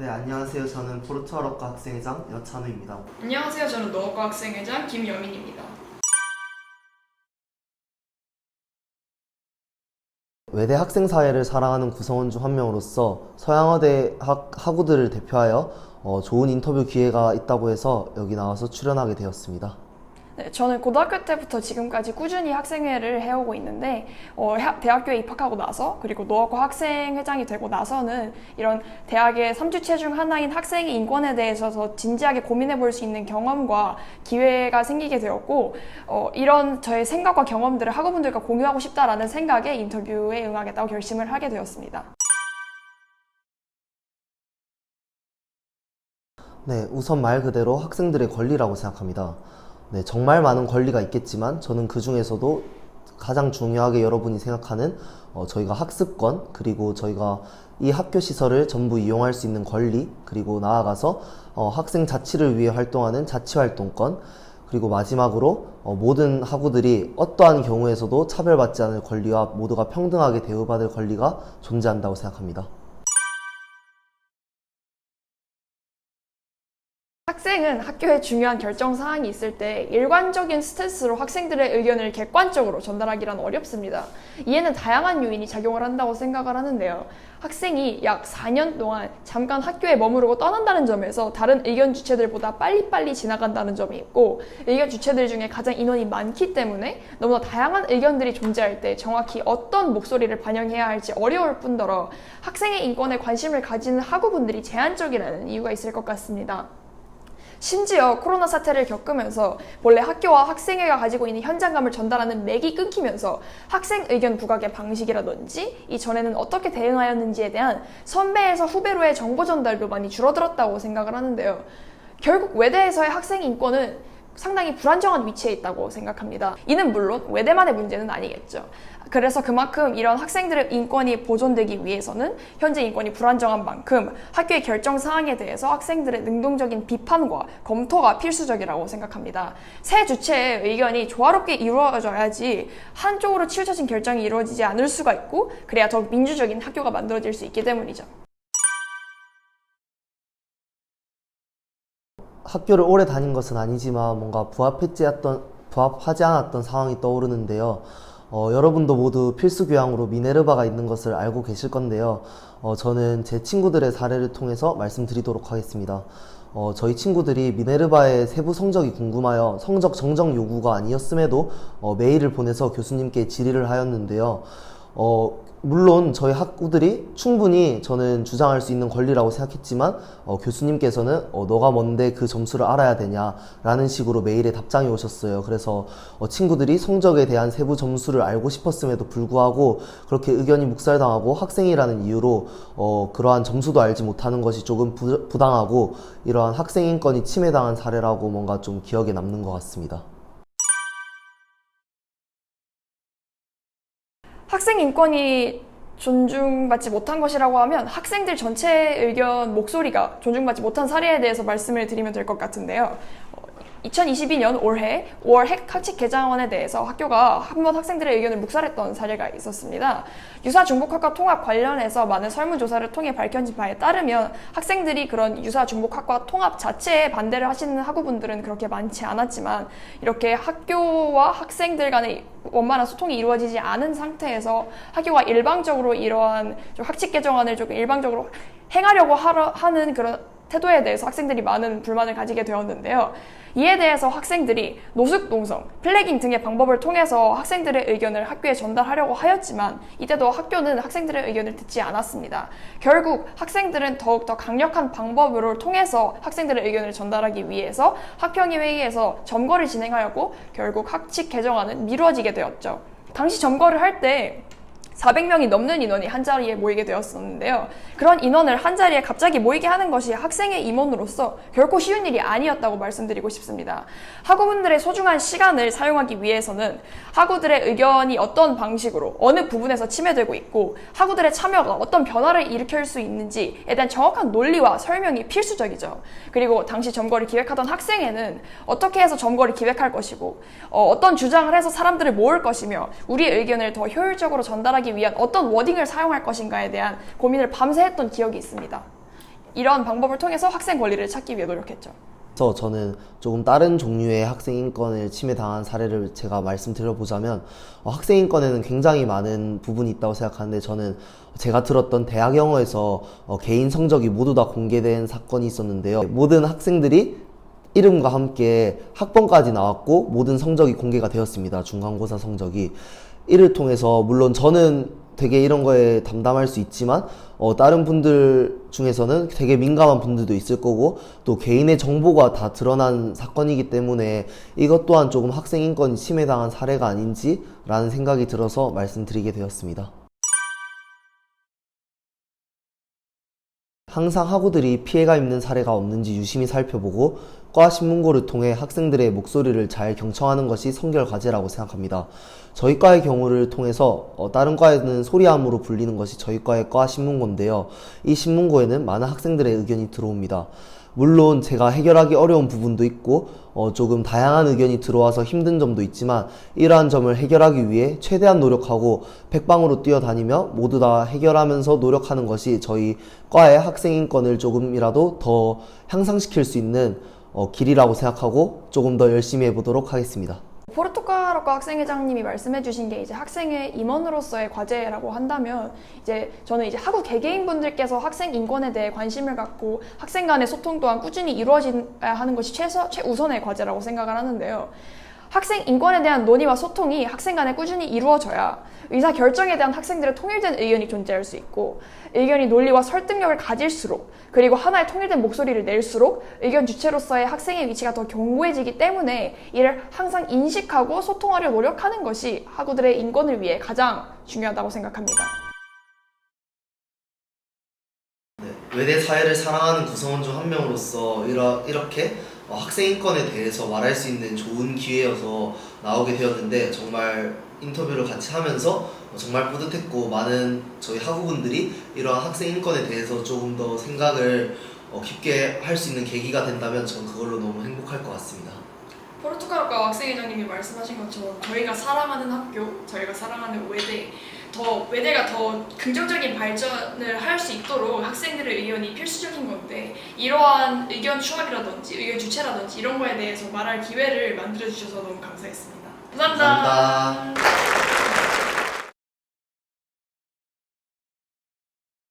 네, 안녕하세요. 저는 포르투갈어과 학생회장 여찬우입니다. 안녕하세요. 저는 농업과 학생회장 김여민입니다. 외대 학생사회를 사랑하는 구성원 중 한 명으로서 서양어대 학우들을 대표하여 좋은 인터뷰 기회가 있다고 해서 여기 나와서 출연하게 되었습니다. 네, 저는 고등학교 때부터 지금까지 꾸준히 학생회를 해오고 있는데 대학교에 입학하고 나서 그리고 농업과 학생회장이 되고 나서는 이런 대학의 3주체 중 하나인 학생의 인권에 대해서 더 진지하게 고민해 볼 수 있는 경험과 기회가 생기게 되었고 이런 저의 생각과 경험들을 학우분들과 공유하고 싶다라는 생각에 인터뷰에 응하겠다고 결심을 하게 되었습니다. 네, 우선 말 그대로 학생들의 권리라고 생각합니다. 네, 정말 많은 권리가 있겠지만 저는 그 중에서도 가장 중요하게 여러분이 생각하는 저희가 학습권, 그리고 저희가 이 학교 시설을 전부 이용할 수 있는 권리, 그리고 나아가서 학생 자치를 위해 활동하는 자치활동권, 그리고 마지막으로 모든 학우들이 어떠한 경우에서도 차별받지 않을 권리와 모두가 평등하게 대우받을 권리가 존재한다고 생각합니다. 학생은 학교에 중요한 결정 사항이 있을 때 일관적인 스탠스로 학생들의 의견을 객관적으로 전달하기란 어렵습니다. 이에는 다양한 요인이 작용을 한다고 생각을 하는데요. 학생이 약 4년 동안 잠깐 학교에 머무르고 떠난다는 점에서 다른 의견 주체들보다 빨리빨리 지나간다는 점이 있고, 의견 주체들 중에 가장 인원이 많기 때문에 너무나 다양한 의견들이 존재할 때 정확히 어떤 목소리를 반영해야 할지 어려울 뿐더러 학생의 인권에 관심을 가지는 학우분들이 제한적이라는 이유가 있을 것 같습니다. 심지어 코로나 사태를 겪으면서 본래 학교와 학생회가 가지고 있는 현장감을 전달하는 맥이 끊기면서 학생 의견 부각의 방식이라든지 이전에는 어떻게 대응하였는지에 대한 선배에서 후배로의 정보 전달도 많이 줄어들었다고 생각을 하는데요. 결국 외대에서의 학생 인권은 상당히 불안정한 위치에 있다고 생각합니다. 이는 물론 외대만의 문제는 아니겠죠. 그래서 그만큼 이런 학생들의 인권이 보존되기 위해서는 현재 인권이 불안정한 만큼 학교의 결정 사항에 대해서 학생들의 능동적인 비판과 검토가 필수적이라고 생각합니다. 세 주체의 의견이 조화롭게 이루어져야지 한쪽으로 치우쳐진 결정이 이루어지지 않을 수가 있고, 그래야 더 민주적인 학교가 만들어질 수 있기 때문이죠. 학교를 오래 다닌 것은 아니지만 뭔가 부합하지 않았던 상황이 떠오르는데요. 여러분도 모두 필수 교양으로 미네르바가 있는 것을 알고 계실 건데요. 저는 제 친구들의 사례를 통해서 말씀드리도록 하겠습니다. 저희 친구들이 미네르바의 세부 성적이 궁금하여 성적 정정 요구가 아니었음에도 메일을 보내서 교수님께 질의를 하였는데요. 물론 저희 학우들이 충분히 저는 주장할 수 있는 권리라고 생각했지만 교수님께서는 너가 뭔데 그 점수를 알아야 되냐 라는 식으로 메일에 답장이 오셨어요. 그래서 친구들이 성적에 대한 세부 점수를 알고 싶었음에도 불구하고 그렇게 의견이 묵살당하고 학생이라는 이유로 그러한 점수도 알지 못하는 것이 조금 부당하고 이러한 학생 인권이 침해당한 사례라고 뭔가 좀 기억에 남는 것 같습니다. 학생 인권이 존중받지 못한 것이라고 하면 학생들 전체의 의견, 목소리가 존중받지 못한 사례에 대해서 말씀을 드리면 될 것 같은데요. 2022년 올해 5월 학칙 개정안에 대해서 학교가 한번 학생들의 의견을 묵살했던 사례가 있었습니다. 유사중복학과 통합 관련해서 많은 설문조사를 통해 밝혀진 바에 따르면 학생들이 그런 유사중복학과 통합 자체에 반대를 하시는 학우분들은 그렇게 많지 않았지만, 이렇게 학교와 학생들 간의 원만한 소통이 이루어지지 않은 상태에서 학교가 일방적으로 이러한 학칙 개정안을 조금 일방적으로 행하려고 하는 그런 태도에 대해서 학생들이 많은 불만을 가지게 되었는데요. 이에 대해서 학생들이 노숙농성, 플래깅 등의 방법을 통해서 학생들의 의견을 학교에 전달하려고 하였지만 이때도 학교는 학생들의 의견을 듣지 않았습니다. 결국 학생들은 더욱더 강력한 방법을 통해서 학생들의 의견을 전달하기 위해서 학평의회의에서 점거를 진행하였고 결국 학칙 개정안은 미뤄지게 되었죠. 당시 점거를 할 때 400명이 넘는 인원이 한자리에 모이게 되었었는데요. 그런 인원을 한자리에 갑자기 모이게 하는 것이 학생의 임원으로서 결코 쉬운 일이 아니었다고 말씀드리고 싶습니다. 학우분들의 소중한 시간을 사용하기 위해서는 학우들의 의견이 어떤 방식으로 어느 부분에서 침해되고 있고 학우들의 참여가 어떤 변화를 일으킬 수 있는지에 대한 정확한 논리와 설명이 필수적이죠. 그리고 당시 점거를 기획하던 학생회는 어떻게 해서 점거를 기획할 것이고 어떤 주장을 해서 사람들을 모을 것이며 우리의 의견을 더 효율적으로 전달하기 위한 어떤 워딩을 사용할 것인가에 대한 고민을 밤새 했던 기억이 있습니다. 이런 방법을 통해서 학생 권리를 찾기 위해 노력했죠. 그래서 저는 조금 다른 종류의 학생 인권을 침해당한 사례를 제가 말씀드려보자면 학생 인권에는 굉장히 많은 부분이 있다고 생각하는데 저는 제가 들었던 대학 영어에서 개인 성적이 모두 다 공개된 사건이 있었는데요. 모든 학생들이 이름과 함께 학번까지 나왔고 모든 성적이 공개가 되었습니다. 중간고사 성적이. 이를 통해서 물론 저는 되게 이런 거에 담담할 수 있지만 다른 분들 중에서는 되게 민감한 분들도 있을 거고 또 개인의 정보가 다 드러난 사건이기 때문에 이것 또한 조금 학생 인권이 침해당한 사례가 아닌지라는 생각이 들어서 말씀드리게 되었습니다. 항상 학우들이 피해가 있는 사례가 없는지 유심히 살펴보고 과 신문고를 통해 학생들의 목소리를 잘 경청하는 것이 선결 과제라고 생각합니다. 저희 과의 경우를 통해서 다른 과에는 소리함으로 불리는 것이 저희 과의 과 신문고인데요. 이 신문고에는 많은 학생들의 의견이 들어옵니다. 물론 제가 해결하기 어려운 부분도 있고 조금 다양한 의견이 들어와서 힘든 점도 있지만 이러한 점을 해결하기 위해 최대한 노력하고 백방으로 뛰어다니며 모두 다 해결하면서 노력하는 것이 저희 과의 학생 인권을 조금이라도 더 향상시킬 수 있는 길이라고 생각하고 조금 더 열심히 해보도록 하겠습니다. 포르투갈어과 학생회장님이 말씀해주신 게 이제 학생의 임원으로서의 과제라고 한다면 이제 저는 이제 학우 개개인분들께서 학생 인권에 대해 관심을 갖고 학생 간의 소통 또한 꾸준히 이루어져야 하는 것이 최우선의 과제라고 생각을 하는데요. 학생 인권에 대한 논의와 소통이 학생 간에 꾸준히 이루어져야 의사 결정에 대한 학생들의 통일된 의견이 존재할 수 있고 의견이 논리와 설득력을 가질수록 그리고 하나의 통일된 목소리를 낼수록 의견 주체로서의 학생의 위치가 더 견고해지기 때문에 이를 항상 인식하고 소통하려 노력하는 것이 학우들의 인권을 위해 가장 중요하다고 생각합니다. 외대 사회를 사랑하는 구성원 중 한 명으로서 이렇게 학생 인권에 대해서 말할 수 있는 좋은 기회여서 나오게 되었는데 정말 인터뷰를 같이 하면서 정말 뿌듯했고 많은 저희 학우분들이 이러한 학생 인권에 대해서 조금 더 생각을 깊게 할 수 있는 계기가 된다면 전 그걸로 너무 행복할 것 같습니다. 포르투갈어과 학생회장님이 말씀하신 것처럼 저희가 사랑하는 학교, 저희가 사랑하는 외대가 더 긍정적인 발전을 할 수 있도록 학생들의 의견이 필수적인 건데 이러한 의견 추합이라든지 의견 주체라든지 이런 거에 대해서 말할 기회를 만들어주셔서 너무 감사했습니다. 감사합니다. 감사합니다.